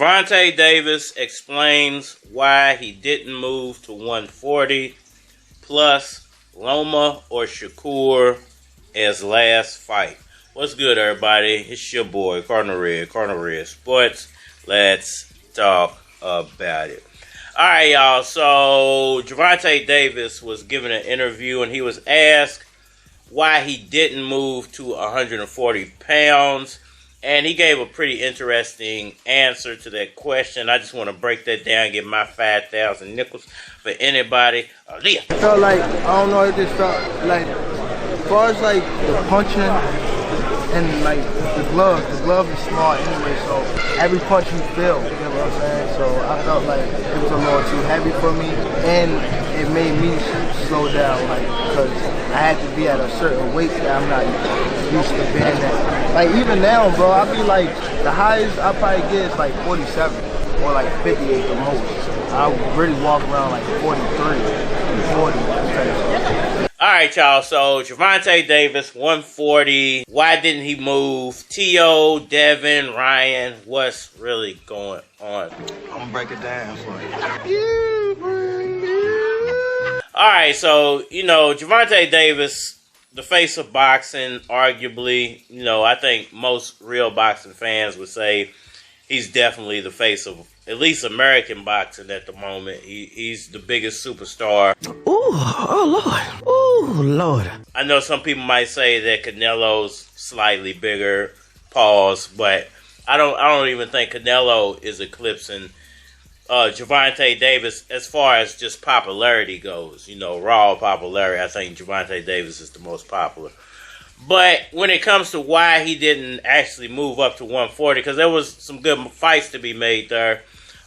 Gervonta Davis explains why he didn't move to 140, plus Loma or Shakur as last fight. What's good, everybody? It's your boy, Cardinal Red Sports. Let's talk about it. Alright, y'all. So, Gervonta Davis was given an interview and he was asked why he didn't move to 140 pounds. And he gave a pretty interesting answer to that question. I just want to break that down and get my 5,000 nickels for anybody. It felt like, I don't know, it just felt like, as far as like the punching and like the glove is small anyway, so every punch you feel, you know what I'm saying? So I felt like it was a little too heavy for me, and it made me slow down, like, because I had to be at a certain weight that I'm not used to being at. Like, even now, bro, I be like, the highest I probably get is like 47 or like 58 the most. I really walk around like 43, 40. Alright, y'all, so Gervonta Davis, 140. Why didn't he move? Tio, Devin, Ryan, what's really going on? I'm gonna break it down for you. Alright, so, Gervonta Davis, the face of boxing, arguably, I think most real boxing fans would say he's definitely the face of at least American boxing at the moment. He's the biggest superstar. Ooh, oh Lord. Ooh, Lord. I know some people might say that Canelo's slightly bigger, pause, but I don't even think Canelo is eclipsing Gervonta Davis as far as just popularity goes. Raw popularity. I think Gervonta Davis is the most popular. But when it comes to why he didn't actually move up to 140, because there was some good fights to be made there.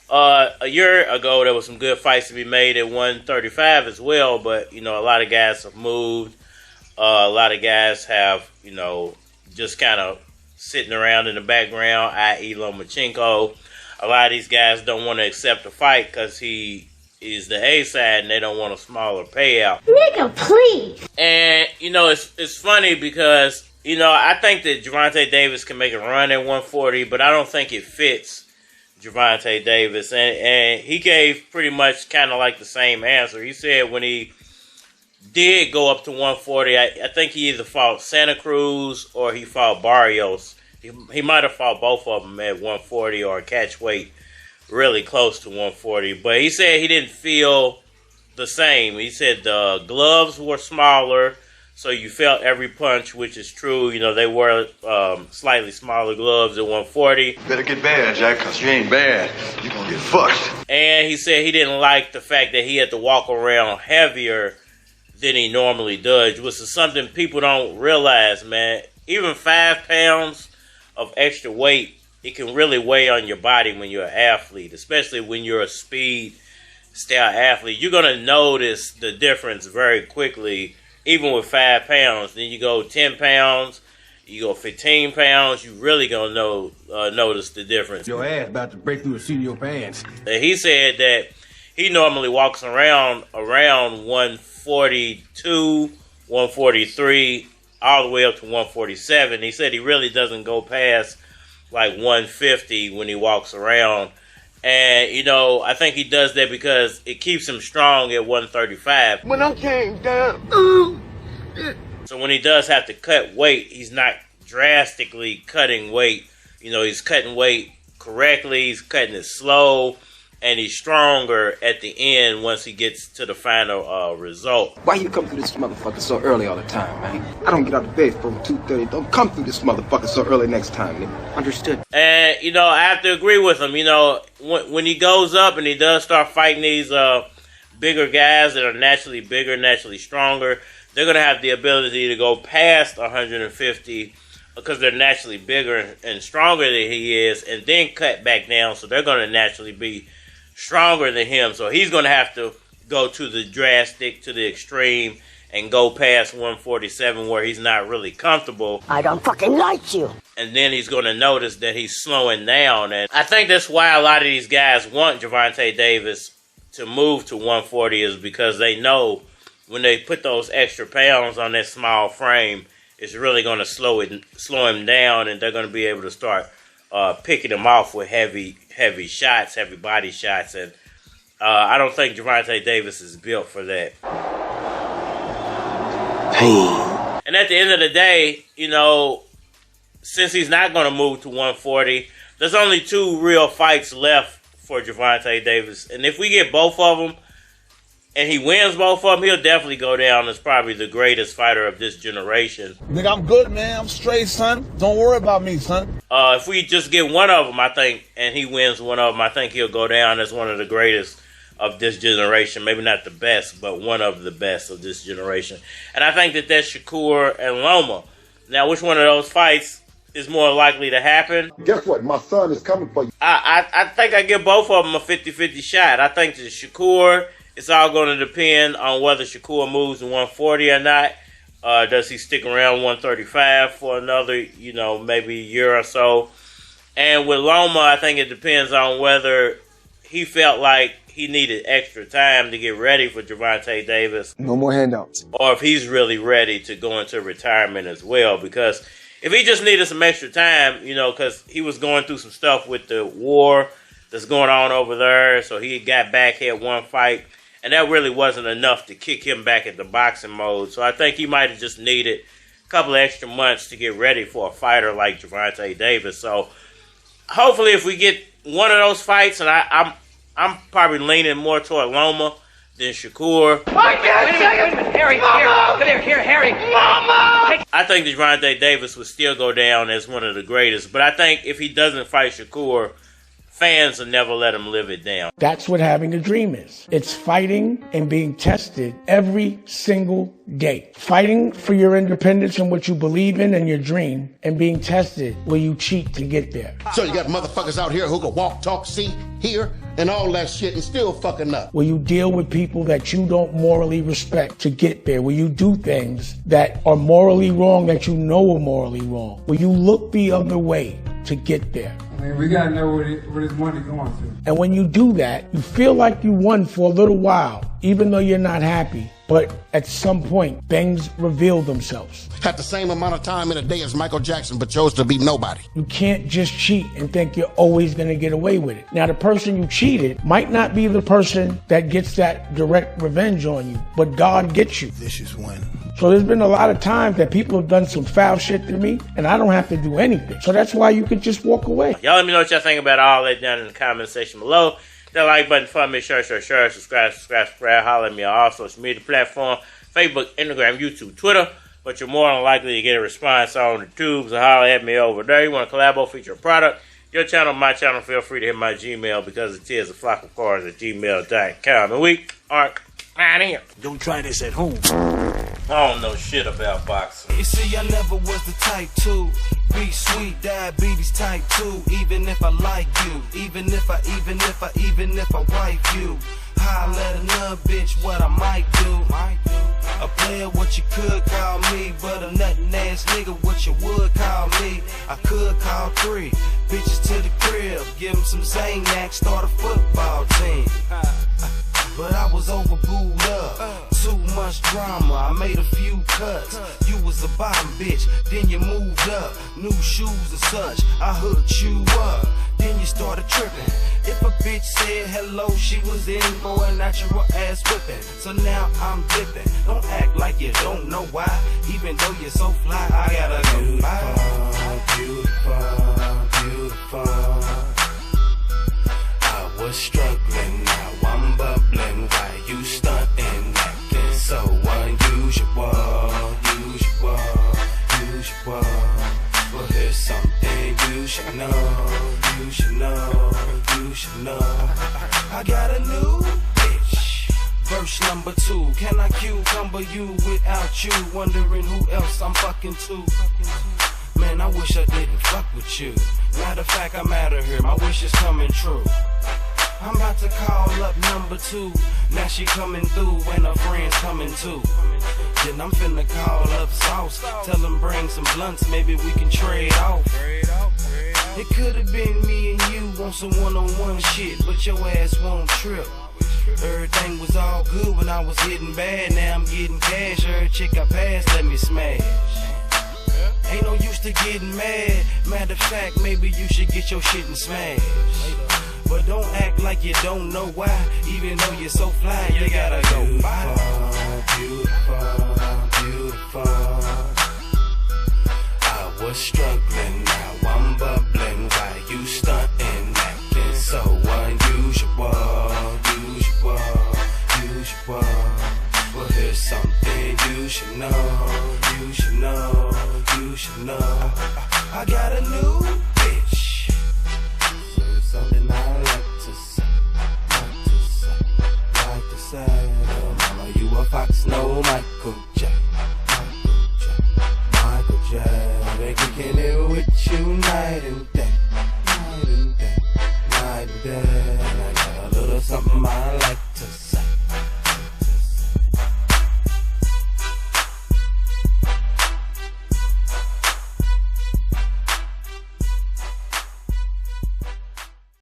A year ago, there was some good fights to be made at 135 as well, but, a lot of guys have moved. A lot of guys have, just kind of sitting around in the background, i.e. Lomachenko. A lot of these guys don't want to accept the fight because he is the A side and they don't want a smaller payout. Nigga, please. And, it's funny because, I think that Gervonta Davis can make a run at 140, but I don't think it fits Gervonta Davis. And he gave pretty much kind of like the same answer. He said when he did go up to 140, I think he either fought Santa Cruz or he fought Barrios. He might have fought both of them at 140 or catch weight really close to 140. But he said he didn't feel the same. He said the gloves were smaller, so you felt every punch, which is true. They were slightly smaller gloves at 140. Better get bad, Jack, because you ain't bad. You're going to get fucked. And he said he didn't like the fact that he had to walk around heavier than he normally does, which is something people don't realize, man. Even 5 pounds of extra weight, it can really weigh on your body when you're an athlete, especially when you're a speed style athlete. You're going to notice the difference very quickly, even with 5 pounds. Then you go 10 pounds, you go 15 pounds, you really going to notice the difference. Your ass about to break through the seat of your pants. And he said that he normally walks around 142, 143, all the way up to 147. He said he really doesn't go past like 150 when he walks around. And, I think he does that because it keeps him strong at 135. When I came down, so when he does have to cut weight, he's not drastically cutting weight. He's cutting weight correctly, he's cutting it slow, and he's stronger at the end once he gets to the final result. Why you come through this motherfucker so early all the time, man? I don't get out of bed from 2:30. Don't come through this motherfucker so early next time, nigga. Understood. And, I have to agree with him. When he goes up and he does start fighting these bigger guys that are naturally bigger, naturally stronger, they're going to have the ability to go past 150 because they're naturally bigger and stronger than he is, and then cut back down, so they're going to naturally be stronger than him. So he's going to have to go to the drastic, to the extreme, and go past 147 where he's not really comfortable. I don't fucking like you. And then he's going to notice that he's slowing down. And I think that's why a lot of these guys want Gervonta Davis to move to 140, is because they know when they put those extra pounds on that small frame, it's really going to slow him down, and they're going to be able to start picking him off with heavy heavy shots, heavy body shots, and I don't think Gervonta Davis is built for that. Pain. And at the end of the day, you know, since he's not going to move to 140, there's only 2 real fights left for Gervonta Davis. And if we get both of them, and he wins both of them, he'll definitely go down as probably the greatest fighter of this generation. Nigga, I'm good, man. I'm straight, son. Don't worry about me, son. If we just get one of them, I think, and he wins one of them, I think he'll go down as one of the greatest of this generation. Maybe not the best, but one of the best of this generation. And I think that that's Shakur and Loma. Now, which one of those fights is more likely to happen? Guess what? My son is coming for you. I think I give both of them a 50-50 shot. I think that Shakur, it's all going to depend on whether Shakur moves to 140 or not. Does he stick around 135 for another, you know, maybe year or so? And with Loma, I think it depends on whether he felt like he needed extra time to get ready for Gervonta Davis. No more handouts. Or if he's really ready to go into retirement as well. Because if he just needed some extra time, you know, because he was going through some stuff with the war that's going on over there. So he got back, had one fight. And that really wasn't enough to kick him back into boxing mode. So I think he might have just needed a couple of extra months to get ready for a fighter like Gervonta Davis. So hopefully if we get one of those fights, and I'm probably leaning more toward Loma than Shakur. Wait a minute. Harry, Harry. Mama! I think that Gervonta Davis would still go down as one of the greatest. But I think if he doesn't fight Shakur, fans will never let him live it down. That's what having a dream is. It's fighting and being tested every single day. Fighting for your independence and what you believe in and your dream, and being tested where you cheat to get there. So you got motherfuckers out here who can walk, talk, see, hear, and all that shit and still fucking up. Where you deal with people that you don't morally respect to get there. Where you do things that are morally wrong that you know are morally wrong. Where you look the other way to get there. I mean, we gotta know where this money going to. And when you do that, you feel like you won for a little while, even though you're not happy. But at some point, things reveal themselves. Had the same amount of time in a day as Michael Jackson, but chose to be nobody. You can't just cheat and think you're always going to get away with it. Now, the person you cheated might not be the person that gets that direct revenge on you, but God gets you. Vicious one. So there's been a lot of times that people have done some foul shit to me, and I don't have to do anything. So that's why you could just walk away. Y'all let me know what y'all think about all that down in the comment section below. That like button for me, share, subscribe, holler at me on all social media platforms, Facebook, Instagram, YouTube, Twitter. But you're more than likely to get a response on the tubes or holler at me over there. You want to collabo, feature a product, your channel, my channel, feel free to hit my Gmail because it is a flock of cars at gmail.com. And we aren't out here. Don't try this at home. I don't know shit about boxing. You see, I never was the type to be sweet, diabetes type 2. Even if I like you, even if I wife you, holla at another bitch what I might do. A player what you could call me, but a nuttin' ass nigga what you would call me. I could call 3 bitches to the crib, give them some Zanax, start a football team. But I was overbooed up, too much drama, I made a few cuts. You was a bottom bitch, then you moved up, new shoes and such, I hooked you up, then you started tripping. If a bitch said hello, she was in for a natural ass whipping. So now I'm dipping, don't act like you don't know why, even though you're so fly, I gotta go by. Beautiful. I was struggling, now I'm bubbling. Why you stuntin', acting so unusual? Well, here's something you should know. I got a new bitch. Verse number 2, can I cucumber you without you? Wondering who else I'm fucking to. Man, I wish I didn't fuck with you. Matter of fact, I'm out of here, my wish is coming true. I'm about to call up number 2. Now she coming through and her friends coming too. Then I'm finna call up Sauce. Tell them bring some blunts, maybe we can trade off. It could've been me and you on some one-on-one shit, but your ass won't trip. Everything was all good when I was hitting bad. Now I'm getting cash, every chick I pass, let me smash. Ain't no use to getting mad. Matter of fact, maybe you should get your shit and smash. But don't act like you don't know why. Even though you're so fly, you gotta go beautiful, beautiful. I was struggling, now I'm bubbling. Why you stunting, acting so unusual, usual. Well, here's something you should know, you should know, you should know. I got a new bitch. Here's something I like to say, like to say. Oh, mama, you a fox, no Michael.